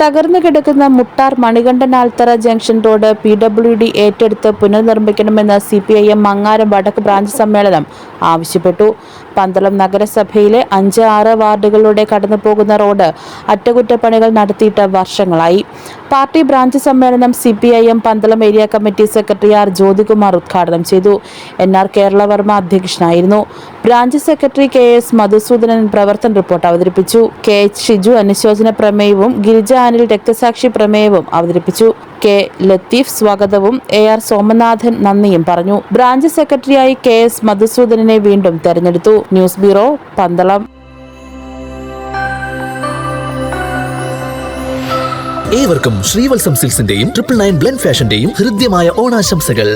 തകർന്നു കിടക്കുന്ന മുട്ടാർ മണികണ്ഠൻ ആൽത്തറ junction road PWD ഏറ്റെടുത്ത് പുനർനിർമ്മിക്കണമെന്ന് CPIM മങ്ങാരം വടക്ക് ബ്രാഞ്ച് സമ്മേളനം ആവശ്യപ്പെട്ടു. പന്തളം നഗരസഭയിലെ 5, 6 വാർഡുകളിലൂടെ കടന്നുപോകുന്ന റോഡ് അറ്റകുറ്റപ്പണികൾ നടത്തിയിട്ട് വർഷങ്ങളായി. പാർട്ടി ബ്രാഞ്ച് സമ്മേളനം CPIM Pandalam area committee secretary R. Jyothikumar ഉദ്ഘാടനം ചെയ്തു. NR കേരളവർമ്മ അധ്യക്ഷനായിരുന്നു. ബ്രാഞ്ച് സെക്രട്ടറി KS മധുസൂദനൻ പ്രവർത്തന റിപ്പോർട്ട് അവതരിപ്പിച്ചു. KH ഷിജു അനുശോചന പ്രമേയവും ഗിരിജ അനിൽ രക്തസാക്ഷി പ്രമേയവും അവതരിപ്പിച്ചു. K. ലത്തീഫ് സ്വാഗതവും AR സോമനാഥൻ നന്ദിയും പറഞ്ഞു. ബ്രാഞ്ച് സെക്രട്ടറിയായി KS മധുസൂദനനെ വീണ്ടും തെരഞ്ഞെടുത്തു. News bureau, Pandalam. ഏവർക്കും ശ്രീവത്സം സിൽക്സിന്റെയും 999 ബ്ലെൻഡ് ഫാഷന്റെയും ഹൃദ്യമായ ഓണാശംസകൾ.